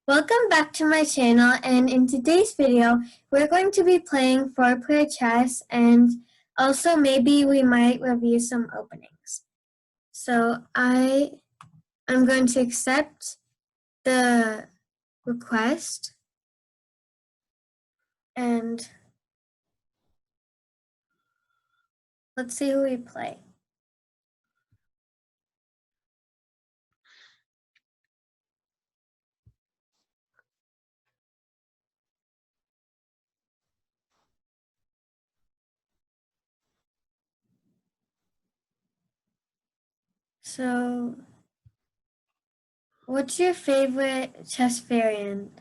Welcome back to my channel, and in today's video we're going to be playing 4-player chess, and also maybe we might review some openings. So I'm going to accept the request, and let's see who we play. So what's your favorite chess variant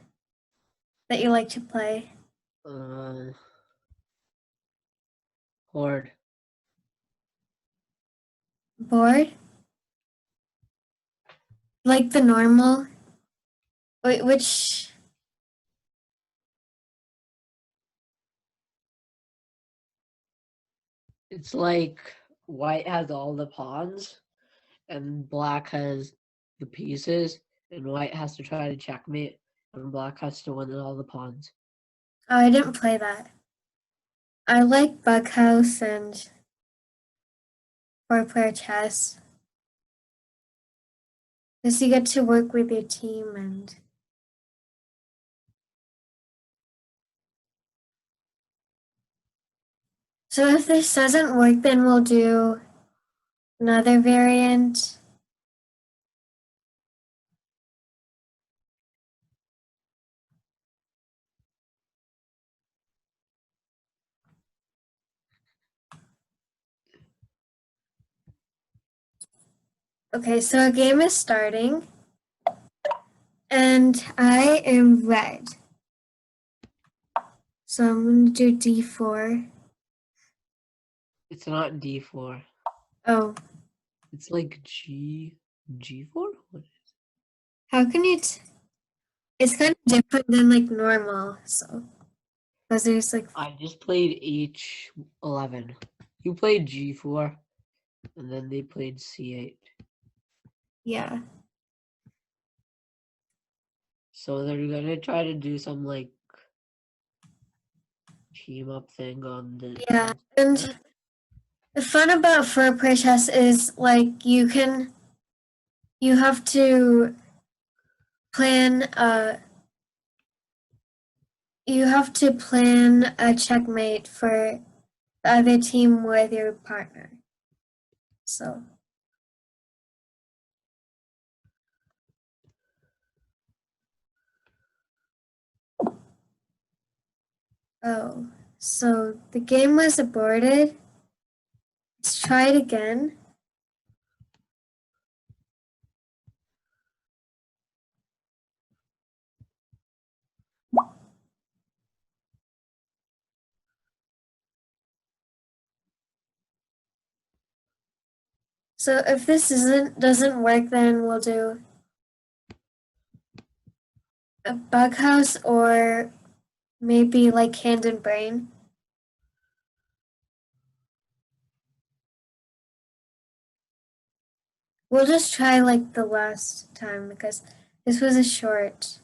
that you like to play? Horde. Board? Like the normal? Wait, which? It's like white has all the pawns and black has the pieces, and white has to try to checkmate, and black has to win all the pawns. Oh, I didn't play that. I like Bughouse and 4-player chess because you get to work with your team. And so if this doesn't work, then we'll do another variant. Okay, so a game is starting, and I am red. So I'm going to do d4. It's not d4. Oh, It's like g4? What is it? how can you? It's kind of different than like normal. So because there's like I just played h11. You played g4, and then they played c8. yeah. So they're gonna try to do some like team up thing on the Yeah, and the fun about 4-player chess is like you have to plan a checkmate for the other team with your partner. So oh, so the game was aborted. Let's try it again. So if this doesn't work, then we'll do a bug house or maybe like hand and brain. We'll just try like the last time because this was a short.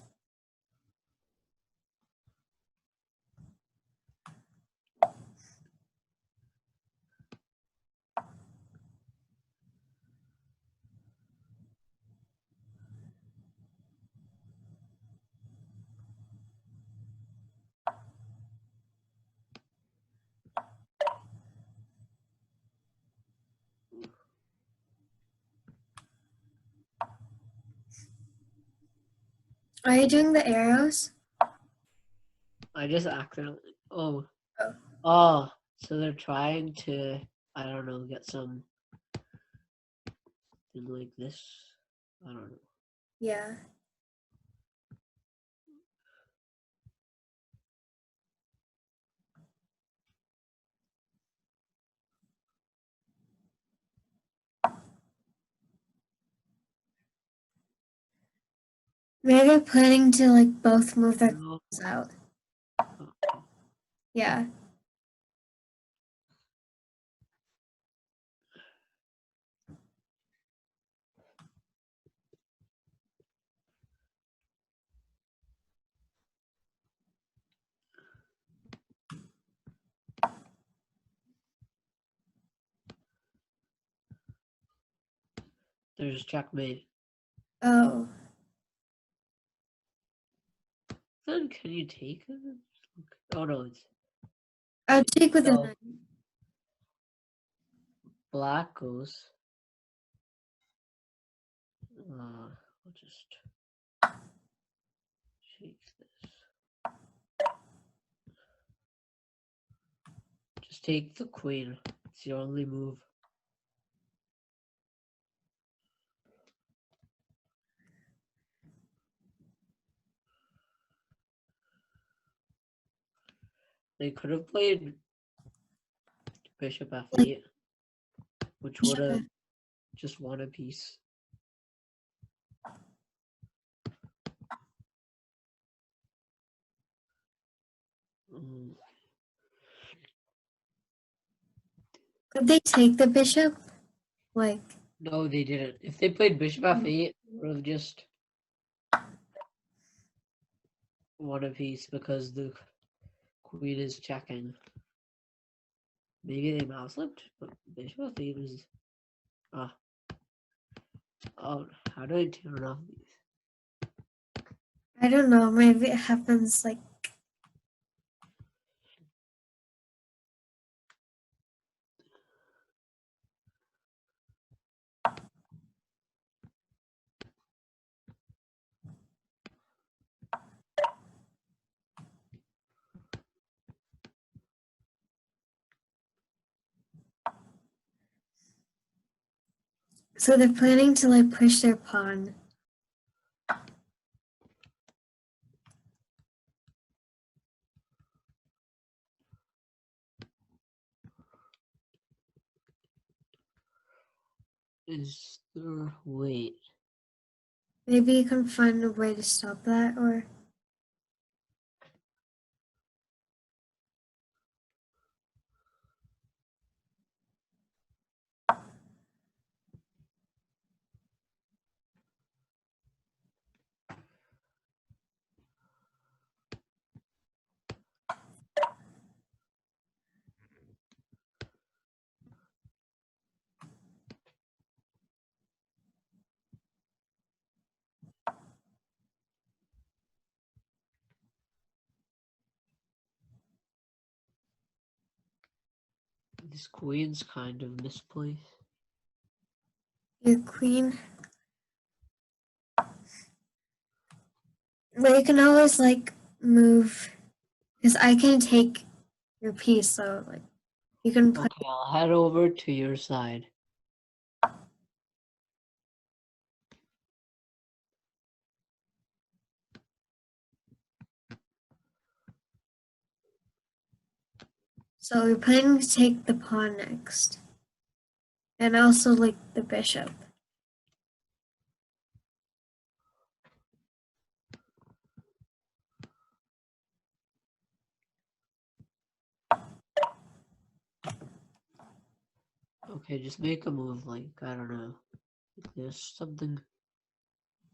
Are you doing the arrows? I just accidentally. Oh. So they're trying to, I don't know, get some thing like this. I don't know. Yeah. Maybe they're planning to like both move their No. clothes out. Yeah. There's checkmate. Oh. Then can you take it? Oh no, it's I'll take with a no. knight. Black goes. I'll just take this. Just take the queen. It's your only move. They could have played bishop f8, which would have just won a piece. Could they take the bishop? Like, No, they didn't. If they played bishop f8, it would have just won a piece because the queen is checking. Maybe they mouse flipped, but bishop f8 was. Oh, how do I turn off these? I don't know. Maybe it happens like. So they're planning to like push their pawn. Is there wait? Maybe you can find a way to stop that, or. This queen's kind of misplaced. Your queen. But you can always like move, because I can take your piece, so like you can play. Okay, I'll head over to your side. So we're planning to take the pawn next, and also like the bishop. Okay, just make a move like, I don't know, like this, something.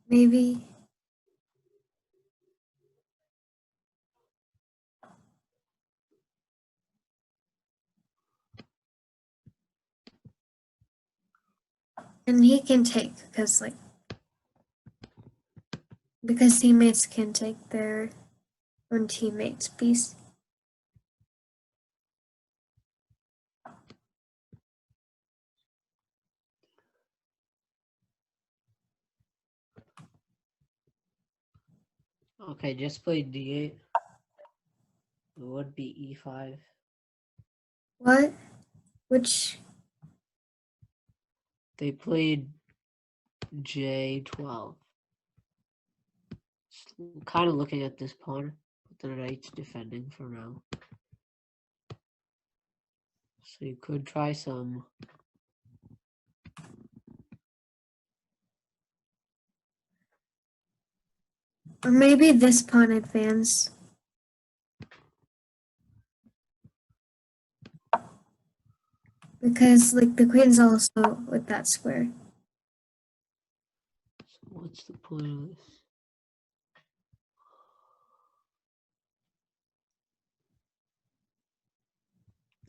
Maybe. And he can take, because teammates can take their own teammate's piece. Okay, just play d8. It would be e5. What? Which? They played j12. Kind of looking at this pawn, but the knight's defending for now. So you could try some. Or maybe this pawn advance. Because like the queen's also with that square. So what's the point of this?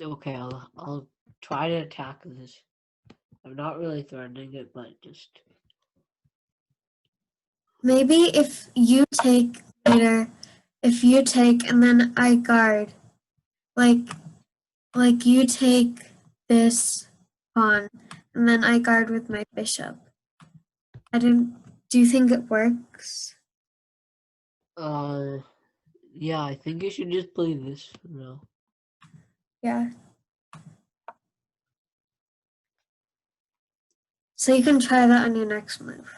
Okay, I'll try to attack this. I'm not really threatening it, but just... Maybe if you take later, if you take and then I guard, like you take this pawn and then I guard with my bishop. Do you think it works? Yeah, I think you should just play this for now. Yeah. So you can try that on your next move.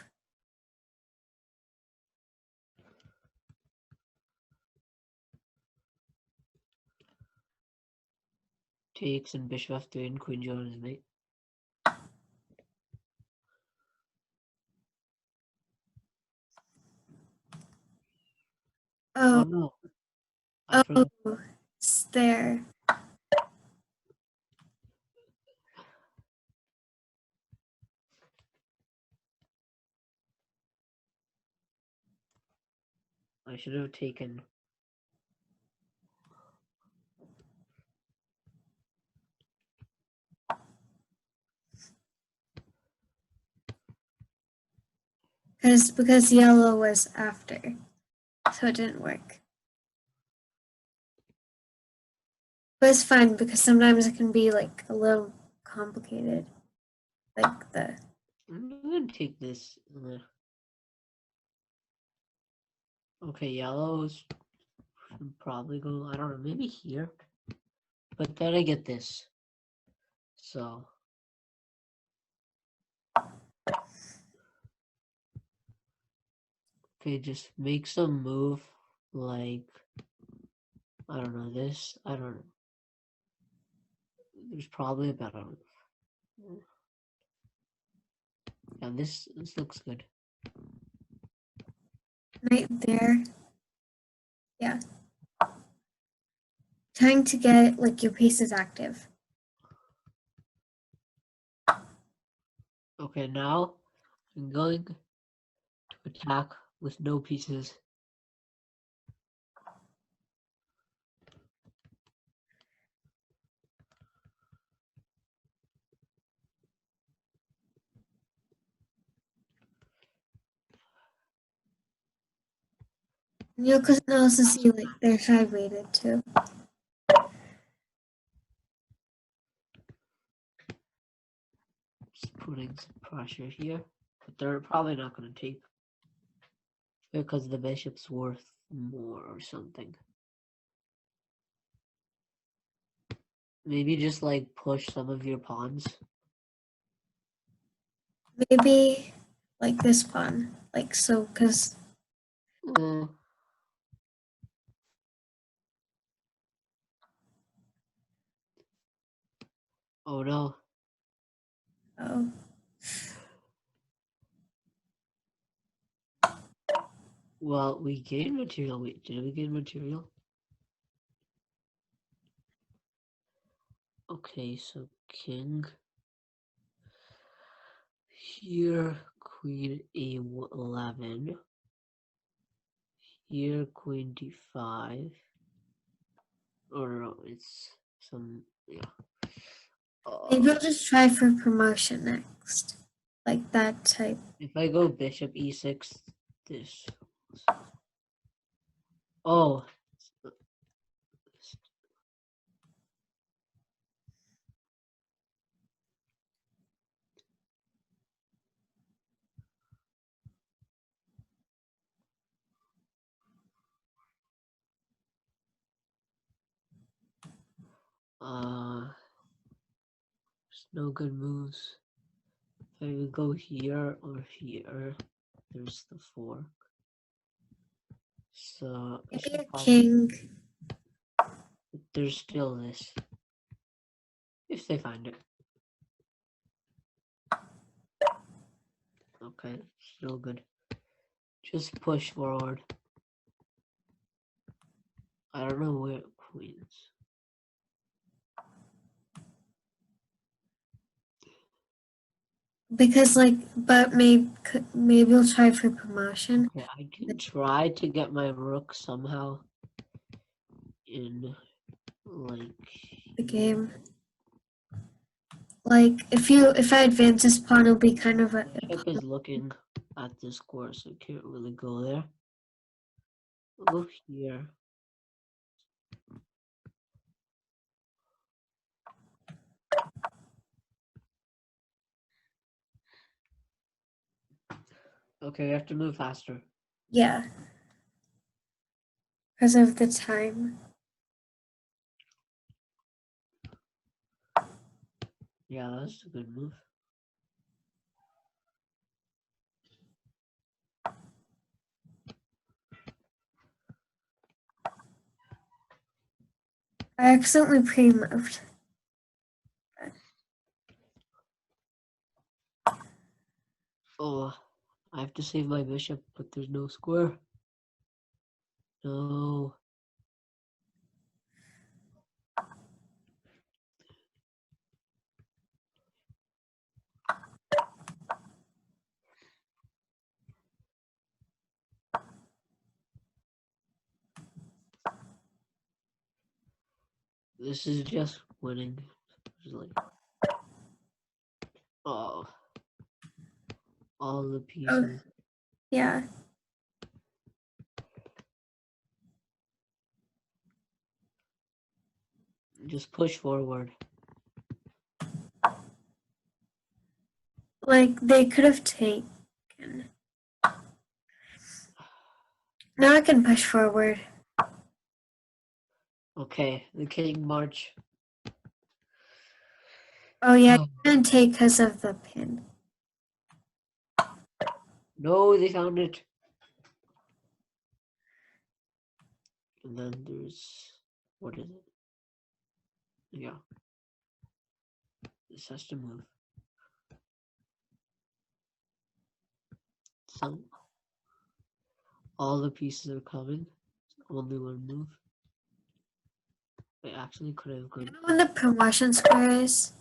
Takes and bishop f3 and queen joins mate. Oh no. I forgot. It's there. I should have taken... Because yellow was after, so it didn't work. But it's fine because sometimes it can be like a little complicated. Like the... I'm gonna take this. Okay, yellow's probably go, I don't know, maybe here. But then I get this. So okay, just make some move like, I don't know, this. I don't know. There's probably a better move. Yeah, this looks good. Right there. Yeah. Trying to get like your pieces active. Okay, now I'm going to attack with no pieces. You can also see like they're high weighted too. Just putting some pressure here, but they're probably not going to take because the bishop's worth more or something. Maybe just like push some of your pawns. Maybe like this pawn, like so, because oh no. oh, Well, we gained material. Wait, did we gain material? Okay, so king here, queen a11. Here, queen d5. Oh no, it's some, yeah. maybe we'll just try for promotion next, like that type. If I go bishop e6, this. Oh. There's no good moves. If I would go here or here, there's the fork. So I Maybe should a probably... king. There's still this. If they find it. Okay, still good. Just push forward. I don't know where queens. Because like, but maybe we'll try for promotion. Okay, I can try to get my rook somehow in like The game. like if I advance this pawn, it'll be kind of a Chip is looking at the score, so I can't really go there. I'll go here. Okay, we have to move faster. yeah, because of the time. Yeah, that's a good move. I accidentally pre-moved. Oh, I have to save my bishop, but there's no square. No. This is just winning. It's like, oh, all the pieces. Yeah. Just push forward. Like they could have taken. Now I can push forward. Okay, the king march. Oh yeah, you can take because of the pin. No, they found it. And then there's, what is it? Yeah. This has to move. Some, all the pieces are coming. Only one move. I actually could have gone. When the promotion square is.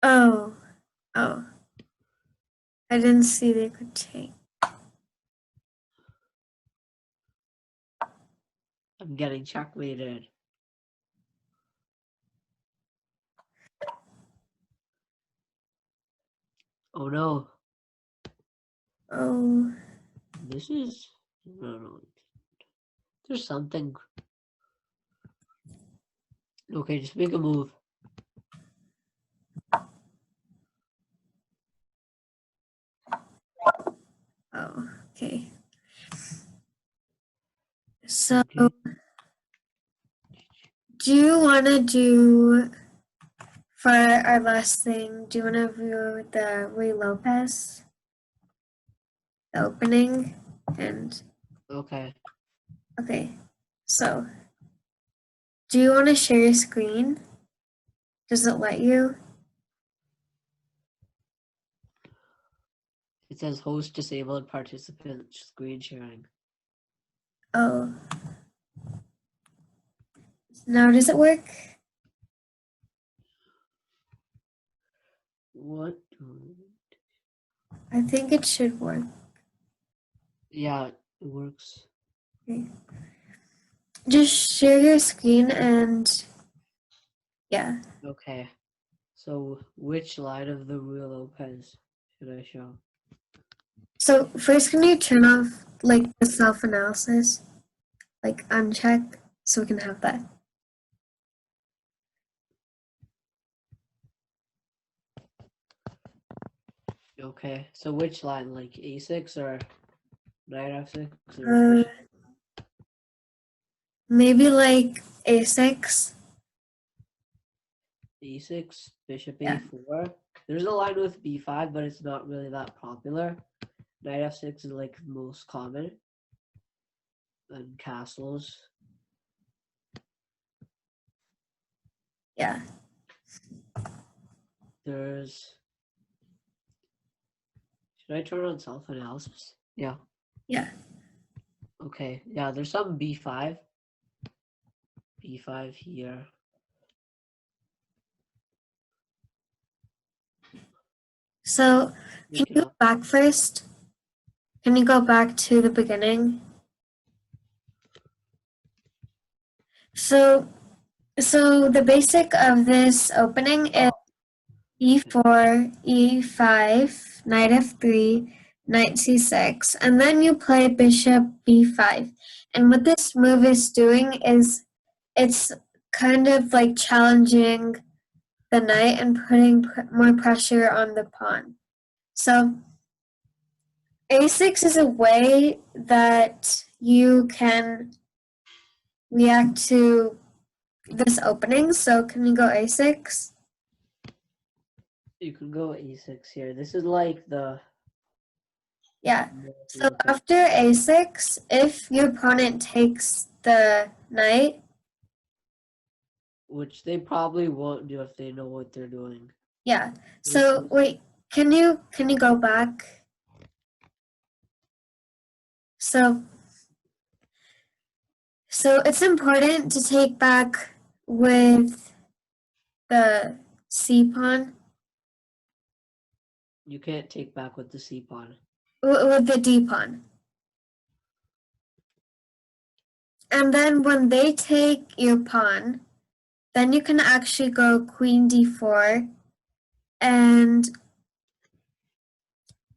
Oh. Oh. I didn't see they could take. I'm getting checkmated. Oh no. Oh. This is, no. There's something. Okay, just make a move. Oh. Okay. So, Okay. do you want to do, for our last thing, do you want to view the Rui Lopez? The opening? And, Okay. okay. So, do you want to share your screen? Does it let you? It says host disabled participant screen sharing. Oh. Now, does it work? What? I think it should work. Yeah, it works. Okay. Just share your screen and yeah. Okay. So which line of the Rui Lopez should I show? So first, can you turn off like the self-analysis, like uncheck, so we can have that. Okay. So which line? Like A6 or knight F6 or Uh, maybe like A6. E6, bishop Yeah. A4. There's a line with B5, but it's not really that popular. Knight F6 is like most common. And castles. Yeah. There's. Should I turn on self-analysis? Yeah. Yeah. Okay. Yeah, there's some B5. B5 here. So can you go back first? Can you go back to the beginning? So the basic of this opening is Oh, e4, e5, knight f3, knight c6, and then you play bishop b5. And what this move is doing is it's kind of like challenging the knight and putting more pressure on the pawn. So a6 is a way that you can react to this opening. So can you go a6? you can go e6 here. This is like the Yeah. So after a6, if your opponent takes the knight, which they probably won't do if they know what they're doing. yeah. So wait, can you go back? So it's important to take back with the c pawn, You can't take back with the c pawn. with the d pawn. And then when they take your pawn, then you can actually go queen d4 and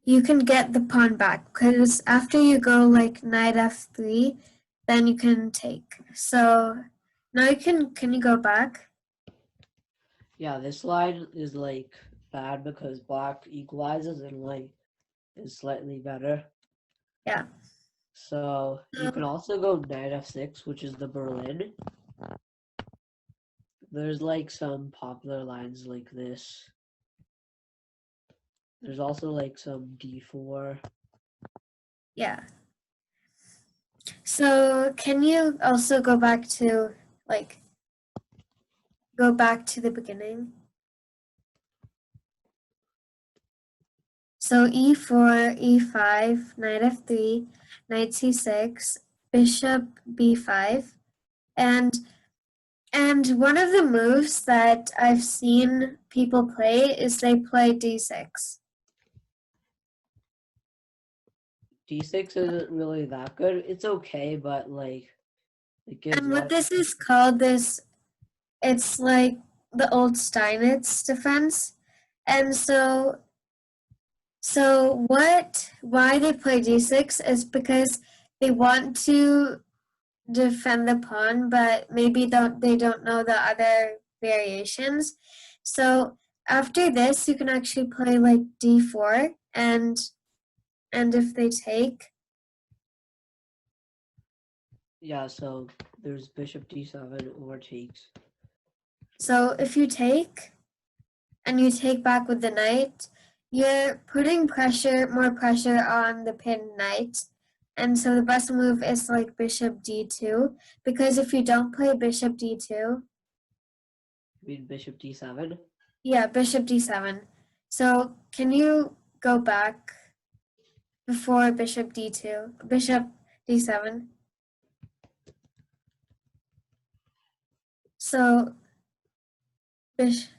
you can get the pawn back because after you go like knight f3, then you can take. So now can you go back? Yeah, this line is like bad because black equalizes and white is slightly better. Yeah. So you can also go knight f6, which is the Berlin. There's like some popular lines like this. There's also like some d4. Yeah. So can you also go back to the beginning? So e4, e5, knight f3, knight c6, bishop b5, and one of the moves that I've seen people play is they play d6. d6 isn't really that good. It's okay, but like it gives And what white. this is called it's like the old Steinitz defense. And why they play d6 is because they want to defend the pawn, but maybe they don't know the other variations. So after this, you can actually play like d4, and if they take, Yeah, so there's bishop d7 or takes. so if you take and you take back with the knight, you're putting more pressure on the pinned knight. And so the best move is like bishop d2, because if you don't play bishop d2, I mean bishop d7. yeah, bishop d7. So can you go back before bishop d2, bishop d7? So bishop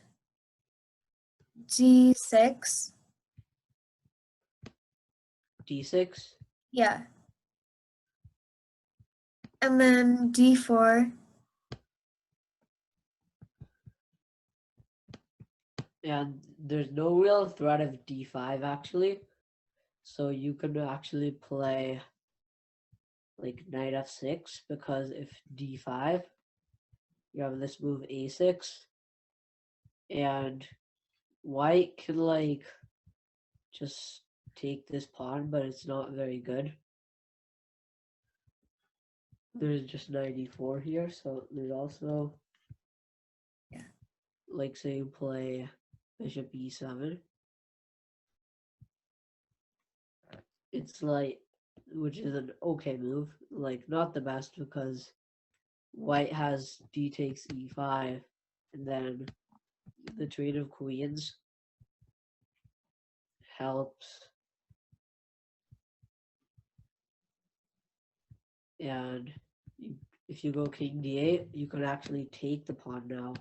d6, d6. yeah, and then d4. And there's no real threat of d5 actually. So you can actually play like knight f6 because if d5, you have this move a6, and white can like just take this pawn, but it's not very good. There's just knight e4 here, so there's also like say you play bishop e7. It's like, which is an okay move, like not the best because white has d takes e5, and then the trade of queens helps, and if you go king d8, you can actually take the pawn now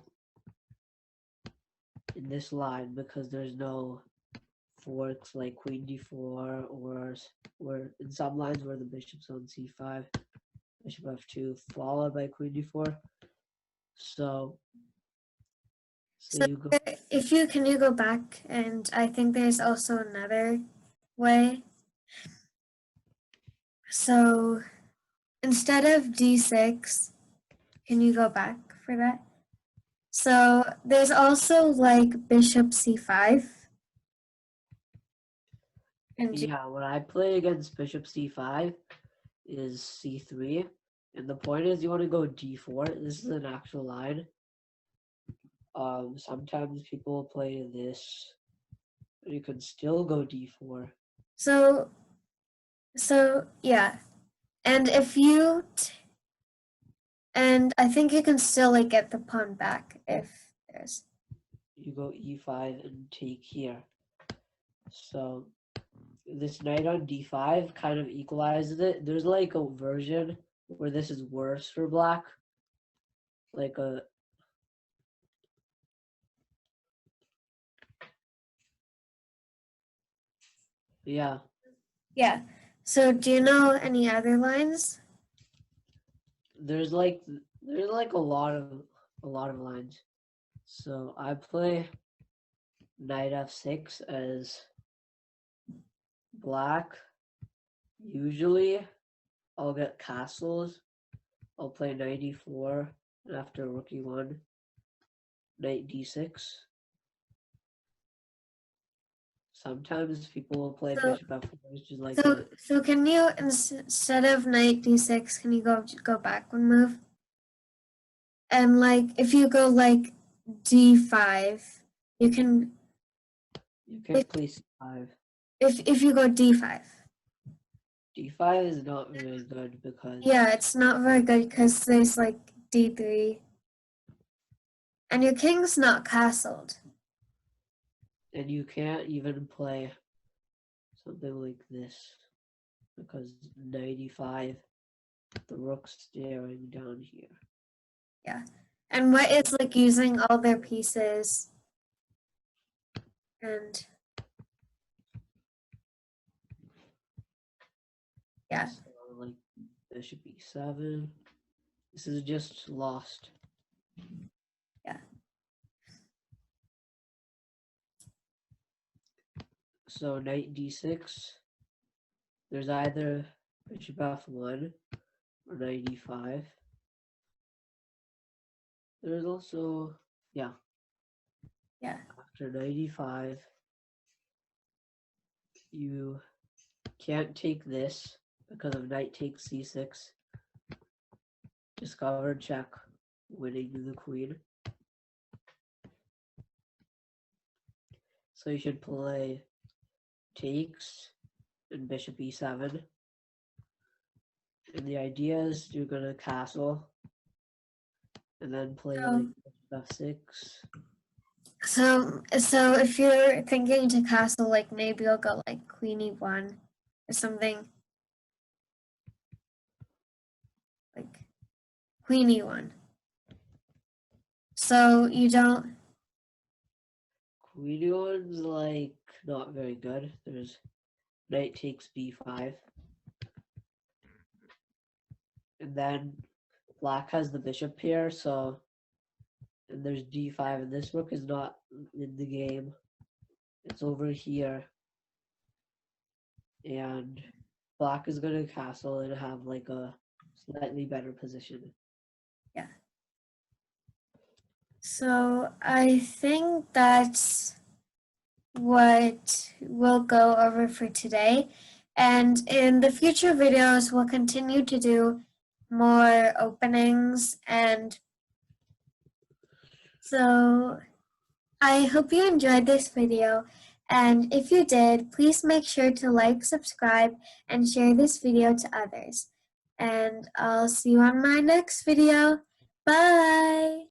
in this line because there's no forks like queen d4 or in some lines where the bishop's on c5, bishop f2 followed by queen d4. So So you go. if you can you go back, and I think there's also another way. So instead of d6, can you go back for that? So there's also like bishop c5. And Yeah, when I play against bishop c5 is c3, and the point is you want to go d4. This is an actual line. Sometimes people play this, and you can still go d4. so yeah, and if you and I think you can still like get the pawn back if there's. You go e5 and take here. So this knight on d5 kind of equalizes it. There's like a version where this is worse for black. Like a yeah. Yeah. So do you know any other lines? There's like a lot of lines. So I play knight f6 as black. Usually I'll get castles. I'll play knight e4 and after rook e1, knight d6. Sometimes people will play So bishop f4, which is like so can you instead of knight d6, can you go back one move? And like if you go like d5, you can you can't play c5. if you go d5. d5 is not very good because Yeah, it's not very good because there's like d3, and your king's not castled. and you can't even play something like this because 95 the rook's staring down here. Yeah, and what is like using all their pieces, and yeah. So like bishop e7. This is just lost. Yeah. So knight d6. There's either bishop f1 or knight e5. There's also Yeah. after knight e5 you can't take this because of knight takes c6. Discover check, winning the queen. So you should play takes and bishop e7. And the idea is you're gonna castle and then play like f6. So if you're thinking to castle, like maybe you'll go like queen e1 or something. Like queen e1. So you don't. Queen e1's like not very good. There's knight takes b5. And then black has the bishop here, so and there's d5, and this rook is not in the game. It's over here. And black is gonna castle and have like a slightly better position. Yeah. So I think that's what we'll go over for today. And in the future videos, we'll continue to do more openings. And so I hope you enjoyed this video. And if you did, please make sure to like, subscribe, and share this video to others. And I'll see you on my next video. Bye!